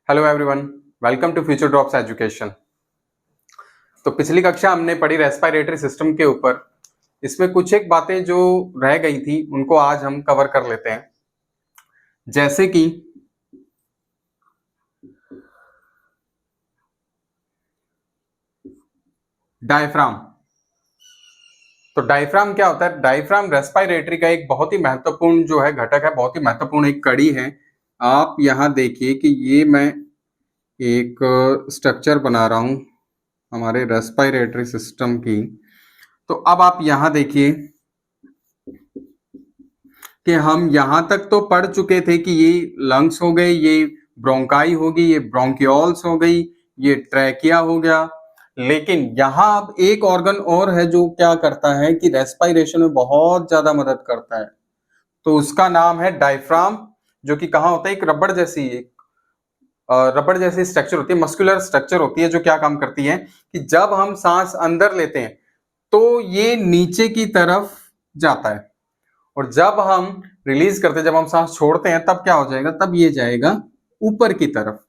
Hello everyone, welcome to Future Drops Education. तो पिछली कक्षा हमने पढ़ी रेस्पिरेटरी सिस्टम के ऊपर। इसमें कुछ एक बातें जो रह गई थी उनको आज हम कवर कर लेते हैं। जैसे कि डायफ्राम। तो डायफ्राम क्या होता है? डायफ्राम रेस्पिरेटरी का एक बहुत ही महत्वपूर्ण जो है घटक है, बहुत ही महत्वपूर्ण एक कड़ी है। आप यहां देखिए कि ये मैं एक स्ट्रक्चर बना रहा हूं हमारे रेस्पिरेटरी सिस्टम की। तो अब आप यहां देखिए कि हम यहां तक तो पढ़ चुके थे कि ये लंग्स हो गए, ये ब्रोंकाई होगी, ये ब्रोंकियोल्स हो गई, ये ट्रैकिया हो गया। लेकिन यहां अब एक ऑर्गन और है जो क्या करता है कि रेस्पिरेशन में बहुत ज्यादा मदद करता है। तो उसका नाम है डायफ्राम, जो कि कहाँ होता है? एक रबड़ जैसी स्ट्रक्चर होती है, मस्कुलर स्ट्रक्चर होती है, जो क्या काम करती है कि जब हम सांस अंदर लेते हैं तो ये नीचे की तरफ जाता है, और जब हम रिलीज करते हैं, जब हम सांस छोड़ते हैं, तब क्या हो जाएगा? तब ये जाएगा ऊपर की तरफ।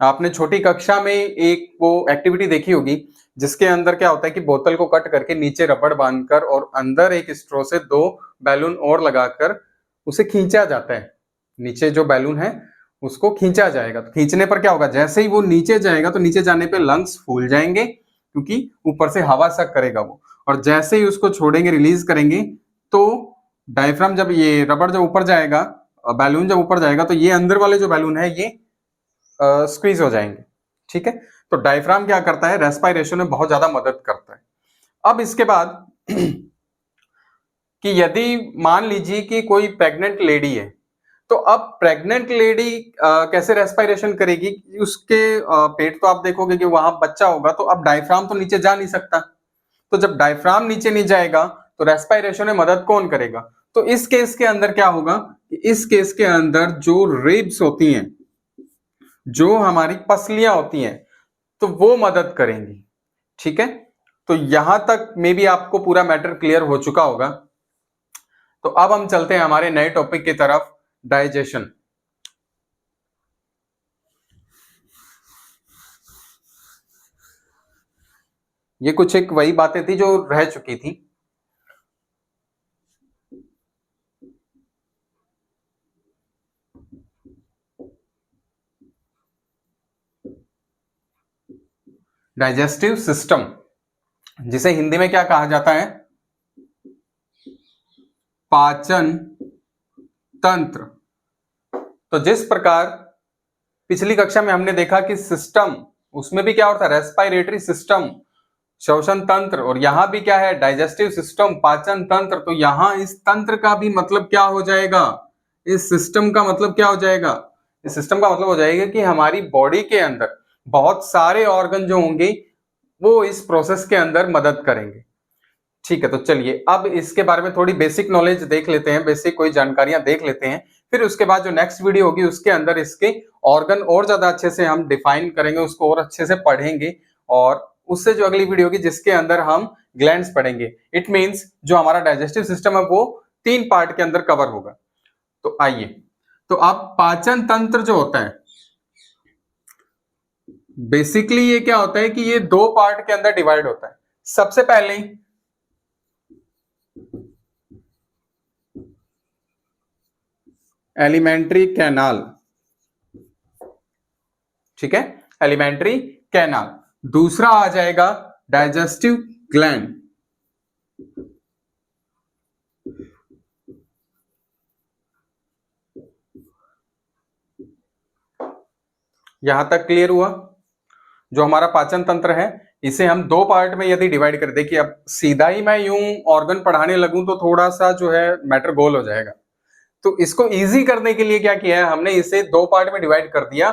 आपने छोटी कक्षा में एक वो एक्टिविटी देखी होगी जिसके अंदर क्या होता है कि बोतल को कट करके नीचे रबड़ बांधकर और अंदर एक स्ट्रो से 2 बैलून और लगाकर उसे खींचा जाता है। नीचे जो बैलून है उसको खींचा जाएगा। तो खींचने पर क्या होगा? जैसे ही वो नीचे जाएगा तो नीचे जाने पे लंग्स फूल जाएंगे, क्योंकि ऊपर से हवा सक करेगा वो। और जैसे ही उसको छोड़ेंगे, रिलीज करेंगे, तो डायफ्राम जब ये रबड़ जब ऊपर जाएगा, बैलून जब ऊपर जाएगा, तो ये अंदर वाले जो बैलून है ये स्क्वीज हो जाएंगे। ठीक है। तो डायफ्राम क्या करता है? रेस्पिरेशन में बहुत ज्यादा मदद करता है। अब इसके बाद कि यदि मान लीजिए कि कोई प्रेग्नेंट लेडी है, तो अब प्रेग्नेंट लेडी कैसे रेस्पिरेशन करेगी? उसके पेट तो आप देखोगे कि वहां बच्चा होगा, तो अब डायफ्राम तो नीचे जा नहीं सकता। तो जब डायफ्राम नीचे नहीं जाएगा तो रेस्पिरेशन में मदद कौन करेगा? तो इस केस के अंदर क्या होगा? इस केस के अंदर जो रिब्स होती हैं, जो हमारी पसलियां होती हैं, तो वो मदद करेंगी। ठीक है। तो यहां तक मे बी आपको पूरा मैटर क्लियर हो चुका होगा। तो अब हम चलते हैं हमारे नए टॉपिक की तरफ, डाइजेशन। ये कुछ एक वही बातें थी जो रह चुकी थी। डाइजेस्टिव सिस्टम, जिसे हिंदी में क्या कहा जाता है? पाचन तंत्र। तो जिस प्रकार पिछली कक्षा में हमने देखा कि सिस्टम, उसमें भी क्या होता है? रेस्पिरेटरी सिस्टम, श्वसन तंत्र, और यहां भी क्या है? डाइजेस्टिव सिस्टम, पाचन तंत्र। तो यहां इस तंत्र का भी मतलब क्या हो जाएगा? इस सिस्टम का मतलब क्या हो जाएगा? इस सिस्टम का मतलब हो जाएगा कि हमारी बॉडी के अंदर बहुत सारे ऑर्गन जो होंगे वो इस प्रोसेस के अंदर मदद करेंगे। ठीक है। तो चलिए अब इसके बारे में थोड़ी बेसिक नॉलेज देख लेते हैं, बेसिक कोई जानकारियां देख लेते हैं। फिर उसके बाद जो नेक्स्ट वीडियो होगी उसके अंदर इसके ऑर्गन और ज्यादा अच्छे से हम डिफाइन करेंगे, उसको और अच्छे से पढ़ेंगे। और उससे जो अगली वीडियो होगी जिसके अंदर हम ग्लैंड्स पढ़ेंगे। इट मींस जो हमारा डाइजेस्टिव सिस्टम है वो 3 पार्ट के अंदर कवर होगा। तो आइए, तो अब पाचन तंत्र जो होता है, बेसिकली ये क्या होता है कि ये 2 पार्ट के अंदर डिवाइड होता है। सबसे पहले एलिमेंट्री कैनाल। ठीक है, एलिमेंट्री कैनाल। दूसरा आ जाएगा डाइजेस्टिव ग्लैंड। यहां तक क्लियर हुआ? जो हमारा पाचन तंत्र है इसे हम 2 पार्ट में यदि डिवाइड कर, देखिए अब सीधा ही मैं यूं ऑर्गन पढ़ाने लगूं तो थोड़ा सा जो है मैटर गोल हो जाएगा। तो इसको इजी करने के लिए क्या किया है हमने? इसे 2 पार्ट में डिवाइड कर दिया।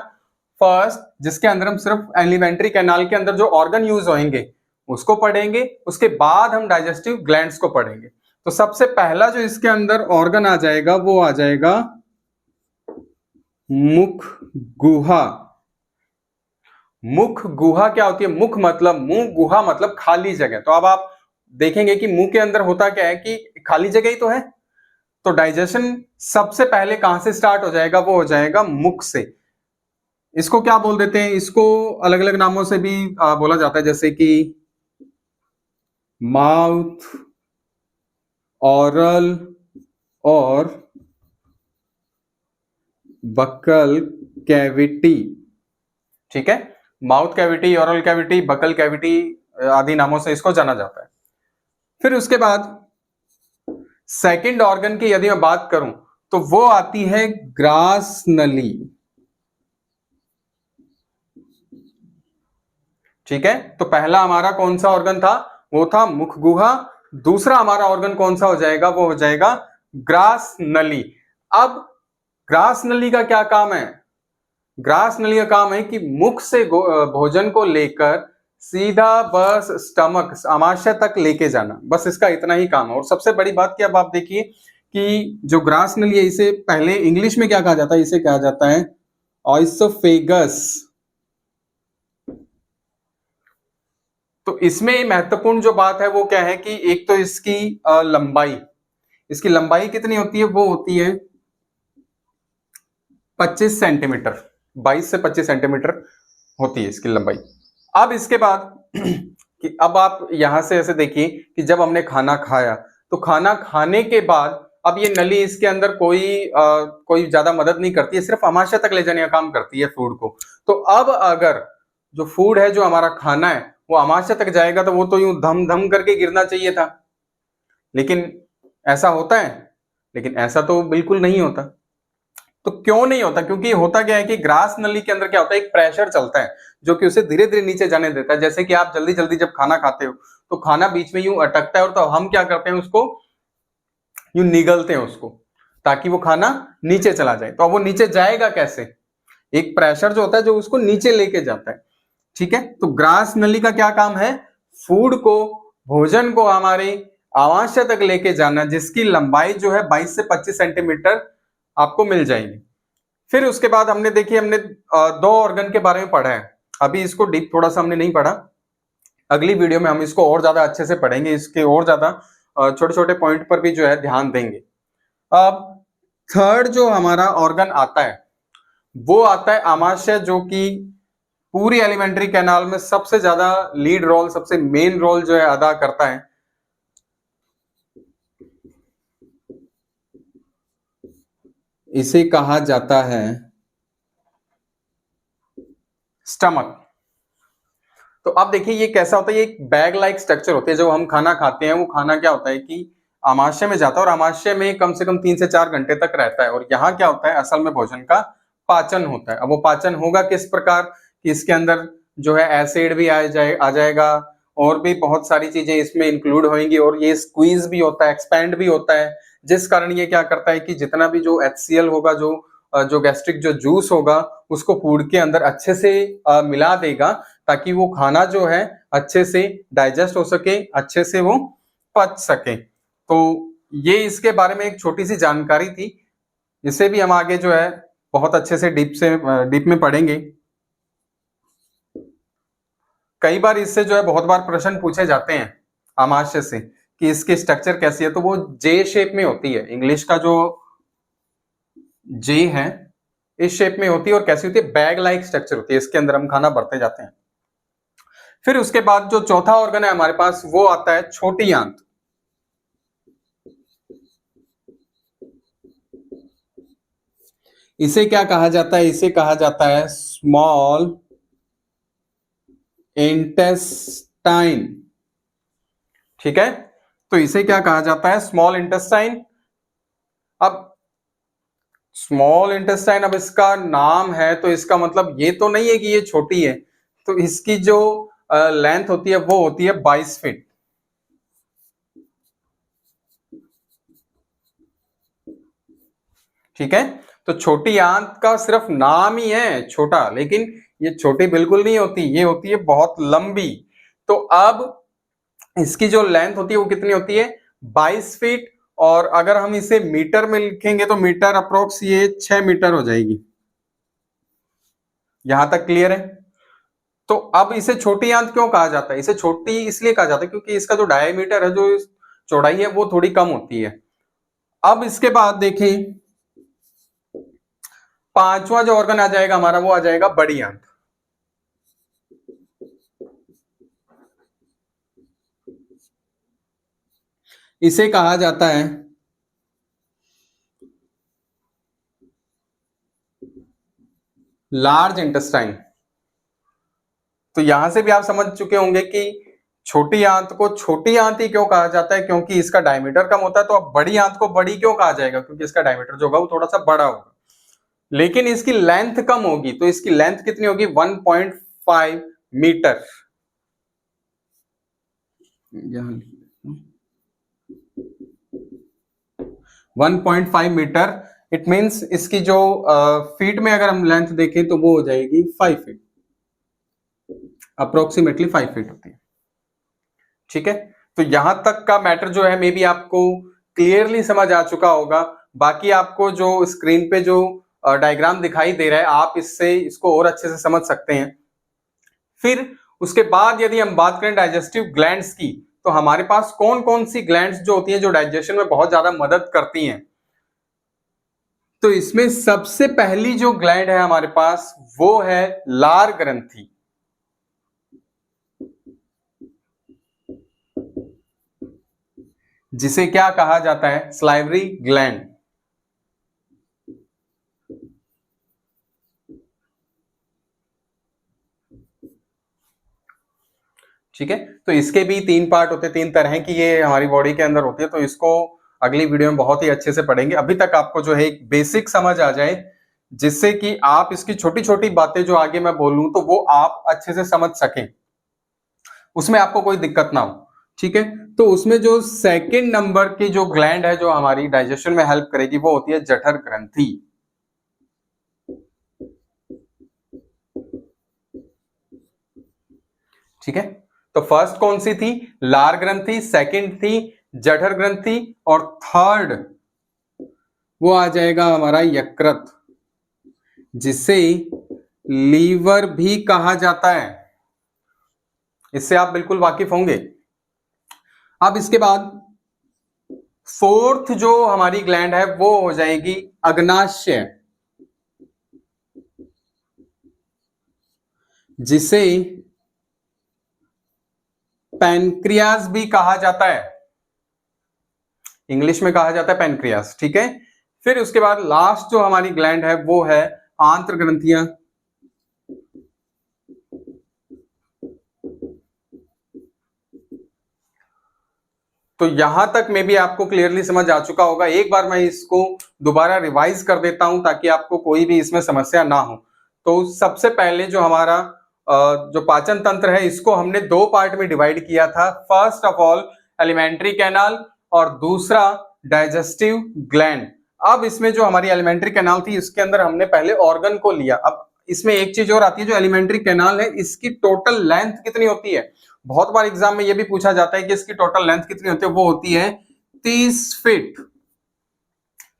फर्स्ट, जिसके अंदर हम सिर्फ एलिमेंट्री कैनाल के अंदर जो ऑर्गन यूज होंगे उसको पढ़ेंगे, उसके बाद हम डाइजेस्टिव ग्लैंड्स को पढ़ेंगे। तो सबसे पहला जो इसके अंदर ऑर्गन आ जाएगा वो आ जाएगा मुख गुहा। मुख गुहा क्या होती है? मुख मतलब मुंह, गुहा मतलब खाली जगह। तो अब आप देखेंगे कि मुंह के अंदर होता क्या है कि खाली जगह ही तो है। तो डाइजेशन सबसे पहले कहां से स्टार्ट हो जाएगा? वो हो जाएगा मुख से। इसको क्या बोल देते हैं, इसको अलग अलग नामों से भी बोला जाता है, जैसे कि माउथ, ऑरल और बकल कैविटी। ठीक है, mouth cavity, oral cavity, buccal cavity आदि नामों से इसको जाना जाता है। फिर उसके बाद सेकंड ऑर्गन की यदि मैं बात करूं तो वो आती है ग्रास नली। ठीक है, तो पहला हमारा कौन सा ऑर्गन था, वो था मुख गुहा। दूसरा हमारा ऑर्गन कौन सा हो जाएगा, वो हो जाएगा ग्रास नली। अब ग्रास नली का क्या काम है, ग्रास नली का काम है कि मुख से भोजन को लेकर सीधा बस स्टमक, आमाशय तक लेके जाना, बस इसका इतना ही काम है। और सबसे बड़ी बात क्या, अब आप देखिए कि जो ग्रास नली है इसे पहले इंग्लिश में क्या कहा जाता है, इसे कहा जाता है ऑइसोफेगस। तो इसमें महत्वपूर्ण जो बात है वो क्या है कि एक तो इसकी लंबाई, इसकी लंबाई कितनी होती है, वो होती है 25 सेंटीमीटर, 22 से 25 सेंटीमीटर होती है इसकी लंबाई। अब इसके बाद कि अब आप यहां से ऐसे देखिए कि जब हमने खाना खाया तो खाना खाने के बाद अब ये नली इसके अंदर कोई ज्यादा मदद नहीं करती है, सिर्फ आमाशय तक ले जाने का काम करती है फूड को। तो अब अगर जो फूड है, जो हमारा खाना है, वो आमाशय तक जाएगा तो वो तो यूं धम धम करके गिरना चाहिए था, लेकिन ऐसा होता है, लेकिन ऐसा तो बिल्कुल नहीं होता। तो क्यों नहीं होता, क्योंकि होता क्या है कि ग्रास नली के अंदर क्या होता है, एक प्रेशर चलता है जो कि उसे धीरे धीरे नीचे जाने देता है। जैसे कि आप जल्दी जल्दी जब खाना खाते हो तो खाना बीच में यूं अटकता है, और तो हम क्या करते हैं, उसको यूं निगलते हैं उसको, ताकि वो खाना नीचे चला जाए। तो अब वो नीचे जाएगा कैसे, एक प्रेशर जो होता है जो उसको नीचे लेके जाता है। ठीक है, तो ग्रास नली का क्या काम है, फूड को, भोजन को हमारे आमाशय तक लेके जाना, जिसकी लंबाई जो है 22 से 25 सेंटीमीटर आपको मिल जाएगी। फिर उसके बाद हमने देखिए, हमने दो ऑर्गन के बारे में पढ़ा है, अभी इसको डीप थोड़ा सा हमने नहीं पढ़ा, अगली वीडियो में हम इसको और ज्यादा अच्छे से पढ़ेंगे, इसके और ज्यादा छोटे छोटे पॉइंट पर भी जो है ध्यान देंगे। अब थर्ड जो हमारा ऑर्गन आता है वो आता है आमाशय, जो कि पूरी एलिमेंट्री कैनाल में सबसे ज्यादा लीड रोल, सबसे मेन रोल जो है अदा करता है। इसे कहा जाता है स्टमक। तो अब देखिए ये कैसा होता है, ये एक बैग लाइक स्ट्रक्चर होती है। जब हम खाना खाते हैं, वो खाना क्या होता है कि आमाशय में जाता है, और आमाशय में कम से कम 3 से 4 घंटे तक रहता है। और यहाँ क्या होता है, असल में भोजन का पाचन होता है। अब वो पाचन होगा किस प्रकार कि इसके अंदर जो है एसिड भी आ जाएगा, और भी बहुत सारी चीजें इसमें इंक्लूड होंगी, और ये स्क्वीज भी होता है, एक्सपैंड भी होता है, जिस कारण ये क्या करता है कि जितना भी जो HCl होगा, जो गैस्ट्रिक जो जूस होगा, उसको फूड के अंदर अच्छे से मिला देगा, ताकि वो खाना जो है अच्छे से डाइजेस्ट हो सके, अच्छे से वो पच सके। तो ये इसके बारे में एक छोटी सी जानकारी थी, इसे भी हम आगे जो है बहुत अच्छे से डीप में पढ़ेंगे। कई बार इससे जो है बहुत बार प्रश्न पूछे जाते हैं आमाशय से कि इसकी स्ट्रक्चर कैसी है, तो वो जे शेप में होती है। इंग्लिश का जो जे है इस शेप में होती है, और कैसी होती है, बैग लाइक स्ट्रक्चर होती है, इसके अंदर हम खाना भरते जाते हैं। फिर उसके बाद जो चौथा ऑर्गन है हमारे पास, वो आता है छोटी आंत। इसे क्या कहा जाता है, इसे कहा जाता है स्मॉल इंटेस्टाइन। ठीक है, तो इसे क्या कहा जाता है, स्मॉल इंटेस्टाइन। अब स्मॉल इंटेस्टाइन, अब इसका नाम है तो इसका मतलब ये तो नहीं है कि ये छोटी है, तो इसकी जो लेंथ होती है वो होती है 22 फीट। ठीक है, तो छोटी आंत का सिर्फ नाम ही है छोटा, लेकिन ये छोटी बिल्कुल नहीं होती, ये होती है बहुत लंबी। तो अब इसकी जो लेंथ होती है वो कितनी होती है, 22 फीट। और अगर हम इसे मीटर में लिखेंगे तो मीटर अप्रोक्स ये 6 मीटर हो जाएगी। यहां तक क्लियर है। तो अब इसे छोटी आंत क्यों कहा जाता है, इसे छोटी इसलिए कहा जाता है क्योंकि इसका जो डायमीटर है, जो चौड़ाई है, वो थोड़ी कम होती है। अब इसके बाद देखें पांचवा जो ऑर्गन आ जाएगा हमारा वो आ जाएगा बड़ी आंत। इसे कहा जाता है लार्ज इंटेस्टाइन। तो यहां से भी आप समझ चुके होंगे कि छोटी आंत को छोटी आंत ही क्यों कहा जाता है, क्योंकि इसका डायमीटर कम होता है। तो अब बड़ी आंत को बड़ी क्यों कहा जाएगा, क्योंकि इसका डायमीटर जो होगा वो थोड़ा सा बड़ा होगा, लेकिन इसकी लेंथ कम होगी। तो इसकी लेंथ कितनी होगी, 1.5 मीटर। 1.5 मीटर। इट मींस इसकी जो फीट में अगर हम लेंथ देखें तो वो हो जाएगी 5 फीट, अप्रोक्सीमेटली 5 फीट होती है। ठीक है, तो यहां तक का मैटर जो है मे बी आपको क्लियरली समझ आ चुका होगा। बाकी आपको जो स्क्रीन पे जो डायग्राम दिखाई दे रहा है, आप इससे इसको और अच्छे से समझ सकते हैं। फिर उसके बाद यदि हम बात करें डाइजेस्टिव ग्लैंड्स की, तो हमारे पास कौन कौन सी ग्लैंड्स जो होती हैं जो डाइजेशन में बहुत ज्यादा मदद करती हैं। तो इसमें सबसे पहली जो ग्लैंड है हमारे पास वो है लार ग्रंथि, जिसे क्या कहा जाता है, सलाइवरी ग्लैंड। ठीक है, तो इसके भी 3 पार्ट होते हैं, 3 तरह की ये हमारी बॉडी के अंदर होती है। तो इसको अगली वीडियो में बहुत ही अच्छे से पढ़ेंगे। अभी तक आपको जो है एक बेसिक समझ आ जाए, जिससे कि आप इसकी छोटी छोटी बातें जो आगे मैं बोलूं तो वो आप अच्छे से समझ सकें, उसमें आपको कोई दिक्कत ना हो। ठीक है, तो उसमें जो सेकंड नंबर की जो ग्लैंड है जो हमारी डाइजेशन में हेल्प करेगी वो होती है जठर ग्रंथि। ठीक है, तो फर्स्ट कौन सी थी, लार ग्रंथि, सेकंड थी जठर ग्रंथि, और थर्ड वो आ जाएगा हमारा यकृत, जिसे लीवर भी कहा जाता है। इससे आप बिल्कुल वाकिफ होंगे। अब इसके बाद फोर्थ जो हमारी ग्लैंड है वो हो जाएगी अग्नाशय, जिसे पैनक्रियाज भी कहा जाता है, इंग्लिश में कहा जाता है पैनक्रियाज। ठीक है, फिर उसके बाद लास्ट जो हमारी ग्लैंड है वो है आंत्र ग्रंथियां। तो यहां तक में भी आपको क्लियरली समझ आ चुका होगा। एक बार मैं इसको दोबारा रिवाइज कर देता हूं ताकि आपको कोई भी इसमें समस्या ना हो। तो सबसे पहले जो हमारा जो पाचन तंत्र है, इसको हमने 2 पार्ट में डिवाइड किया था। First of all alimentary canal, और दूसरा डाइजेस्टिव ग्लैंड। अब इसमें जो हमारी एलिमेंट्री कैनाल थी, इसके अंदर हमने पहले ऑर्गन को लिया। अब इसमें एक चीज और आती है, जो एलिमेंट्री कैनाल है इसकी टोटल लेंथ कितनी होती है। बहुत बार एग्जाम में यह भी पूछा जाता है कि इसकी टोटल लेंथ कितनी होती है, वो होती है 30 फीट।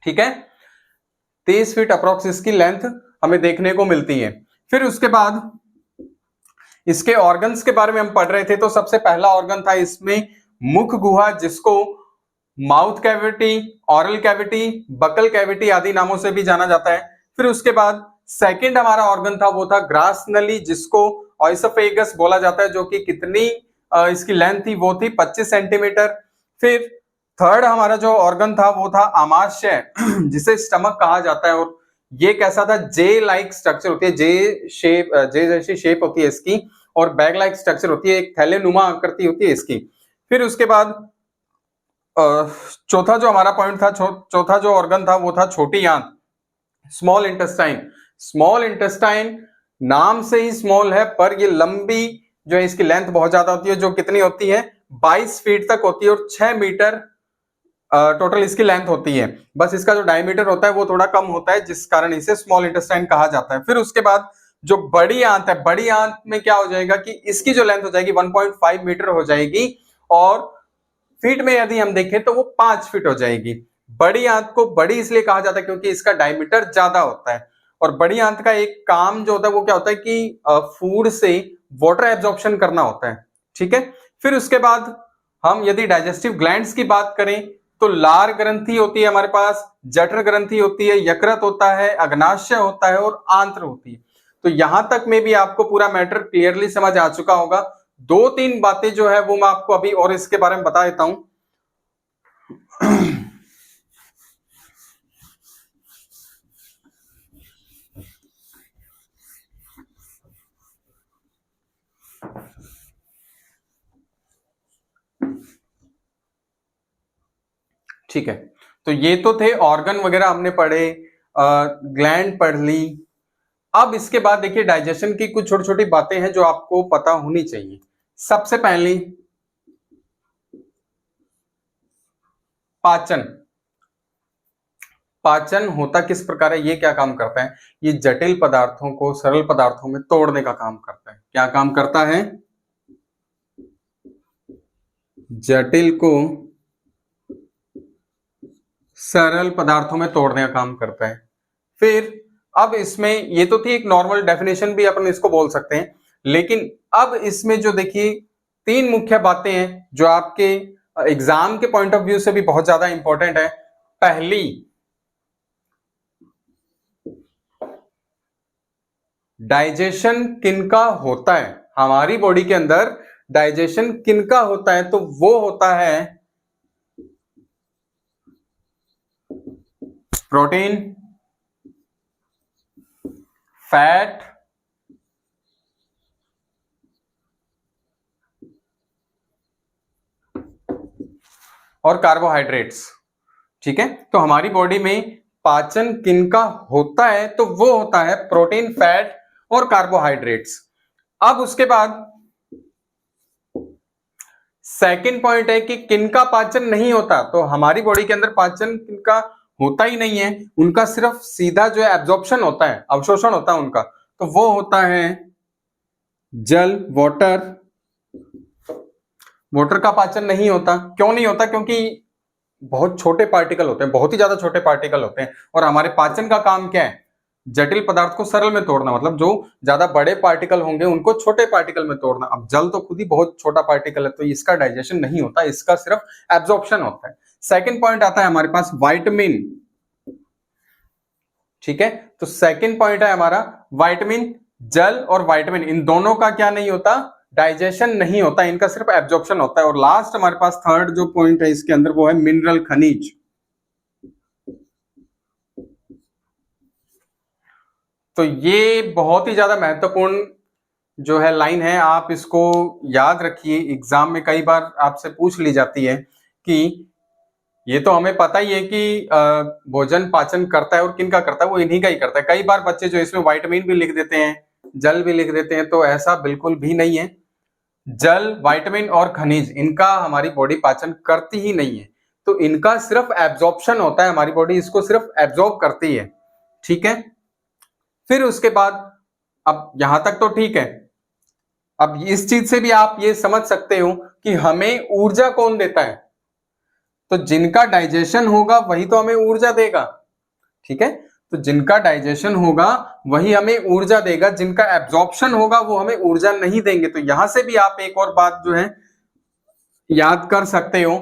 ठीक है, 30 फीट अप्रोक्स इसकी लेंथ हमें देखने को मिलती है। फिर उसके बाद इसके ऑर्गन्स के बारे में हम पढ़ रहे थे। तो सबसे पहला ऑर्गन था इसमें मुख गुहा, जिसको mouth cavity, oral cavity, buccal cavity आदि नामों से भी जाना जाता है। फिर उसके बाद सेकंड हमारा ऑर्गन था वो था ग्रास नली, जिसको ऑइसोफेगस बोला जाता है, जो कि कितनी इसकी लेंथ थी, वो थी 25 सेंटीमीटर। फिर थर्ड हमारा जो ऑर्गन था वो था आमाशय, जिसे स्टमक कहा जाता है। और ये कैसा था, जे लाइक स्ट्रक्चर होती है, जे जैसी शेप होती है इसकी, और बैग लाइक स्ट्रक्चर होती है, एक थैलेनुमा आकृति होती है इसकी। फिर उसके बाद चौथा जो हमारा पॉइंट था, चौथा जो ऑर्गन था वो था छोटी आंत, स्मॉल इंटेस्टाइन। स्मॉल इंटेस्टाइन नाम से ही स्मॉल है, पर ये लंबी जो है इसकी लेंथ बहुत ज्यादा होती है, जो कितनी होती है, 22 फीट तक होती है, और 6 मीटर टोटल इसकी लेंथ होती है। बस इसका जो डायमीटर होता है वो थोड़ा कम होता है, जिस कारण इसे स्मॉल इंटेस्टाइन कहा जाता है। फिर उसके बाद जो बड़ी आंत है, बड़ी आंत में क्या हो जाएगा कि इसकी जो लेंथ हो जाएगी 1.5 मीटर हो जाएगी, और फीट में यदि हम देखें तो वो 5 फीट हो जाएगी। बड़ी आंत को बड़ी इसलिए कहा जाता है क्योंकि इसका डायमीटर ज्यादा होता है। और बड़ी आंत का एक काम जो होता है वो क्या होता है कि फूड से वाटर एब्जॉर्प्शन करना होता है। ठीक है, फिर उसके बाद हम यदि डाइजेस्टिव ग्लैंड्स की बात करें तो लार ग्रंथि होती है हमारे पास, जठर ग्रंथि होती है, यकृत होता है, अग्नाशय होता है और आंत्र होती है। तो यहां तक में भी आपको पूरा मैटर क्लियरली समझ आ चुका होगा। दो तीन बातें जो है वो मैं आपको अभी और इसके बारे में बता देता हूं। ठीक है, तो ये तो थे ऑर्गन वगैरह हमने पढ़े, ग्लैंड पढ़ ली। अब इसके बाद देखिए डाइजेशन की कुछ छोटी छोटी बातें हैं जो आपको पता होनी चाहिए। सबसे पहली, पाचन। पाचन होता किस प्रकार है, ये क्या काम करता है? ये जटिल पदार्थों को सरल पदार्थों में तोड़ने का काम करता है। क्या काम करता है? जटिल को सरल पदार्थों में तोड़ने का काम करता है। फिर अब इसमें ये तो थी एक नॉर्मल डेफिनेशन भी अपन इसको बोल सकते हैं, लेकिन अब इसमें जो देखिए तीन मुख्य बातें हैं जो आपके एग्जाम के पॉइंट ऑफ व्यू से भी बहुत ज्यादा इंपॉर्टेंट है। पहली, डाइजेशन किनका होता है हमारी बॉडी के अंदर? डाइजेशन किनका होता है? तो वो होता है प्रोटीन, फैट और कार्बोहाइड्रेट्स। ठीक है, तो हमारी बॉडी में पाचन किनका होता है? तो वो होता है प्रोटीन, फैट और कार्बोहाइड्रेट्स। अब उसके बाद सेकंड पॉइंट है कि किनका पाचन नहीं होता। तो हमारी बॉडी के अंदर पाचन किनका होता ही नहीं है, उनका सिर्फ सीधा जो है एब्जॉर्प्शन होता है, अवशोषण होता है उनका। तो वो होता है जल, वाटर। वाटर का पाचन नहीं होता। क्यों नहीं होता? क्योंकि बहुत छोटे पार्टिकल होते हैं, बहुत ही ज्यादा छोटे पार्टिकल होते हैं, और हमारे पाचन का काम क्या है? जटिल पदार्थ को सरल में तोड़ना, मतलब जो ज्यादा बड़े पार्टिकल होंगे उनको छोटे पार्टिकल में तोड़ना। अब जल तो खुद ही बहुत छोटा पार्टिकल है, तो इसका डाइजेशन नहीं होता, इसका सिर्फ एब्जॉर्प्शन होता है। सेकंड पॉइंट आता है हमारे पास विटामिन। ठीक है, तो सेकंड पॉइंट है हमारा विटामिन। जल और विटामिन, इन दोनों का क्या नहीं होता? डाइजेशन नहीं होता, इनका सिर्फ एब्जॉर्प्शन होता है। और लास्ट हमारे पास थर्ड जो पॉइंट है इसके अंदर वो है मिनरल, खनिज। तो ये बहुत ही ज्यादा महत्वपूर्ण जो है लाइन है, आप इसको याद रखिए। एग्जाम में कई बार आपसे पूछ ली जाती है कि ये तो हमें पता ही है कि भोजन पाचन करता है और किनका करता है, वो इन्हीं का ही करता है। कई बार बच्चे जो इसमें विटामिन भी लिख देते हैं, जल भी लिख देते हैं, तो ऐसा बिल्कुल भी नहीं है। जल, विटामिन और खनिज, इनका हमारी बॉडी पाचन करती ही नहीं है, तो इनका सिर्फ एब्जॉर्प्शन होता है, हमारी बॉडी इसको सिर्फ एब्जॉर्ब करती है। ठीक है, फिर उसके बाद अब यहां तक तो ठीक है। अब इस चीज से भी आप ये समझ सकते हो कि हमें ऊर्जा कौन देता है। तो जिनका डाइजेशन होगा वही तो हमें ऊर्जा देगा। ठीक है, तो जिनका डाइजेशन होगा वही हमें ऊर्जा देगा, जिनका एब्जॉर्प्शन होगा वो हमें ऊर्जा नहीं देंगे। तो यहां से भी आप एक और बात जो है याद कर सकते हो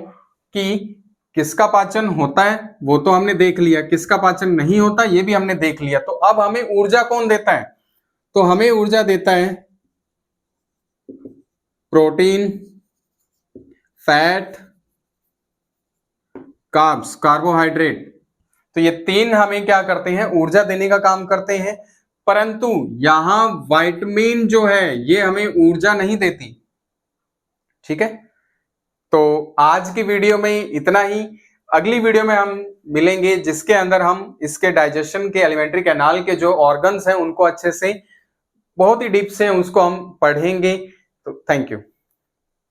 कि किसका पाचन होता है वो तो हमने देख लिया, किसका पाचन नहीं होता ये भी हमने देख लिया। तो अब हमें ऊर्जा कौन देता है? तो हमें ऊर्जा देता है प्रोटीन, फैट, कार्ब्स, कार्बोहाइड्रेट। तो ये तीन हमें क्या करते हैं? ऊर्जा देने का काम करते हैं। परंतु यहां विटामिन जो है ये हमें ऊर्जा नहीं देती। ठीक है, तो आज की वीडियो में इतना ही। अगली वीडियो में हम मिलेंगे जिसके अंदर हम इसके डाइजेशन के, एलिमेंट्री कैनाल के जो ऑर्गन्स हैं उनको अच्छे से, बहुत ही डीप से उसको हम पढ़ेंगे। तो थैंक यू।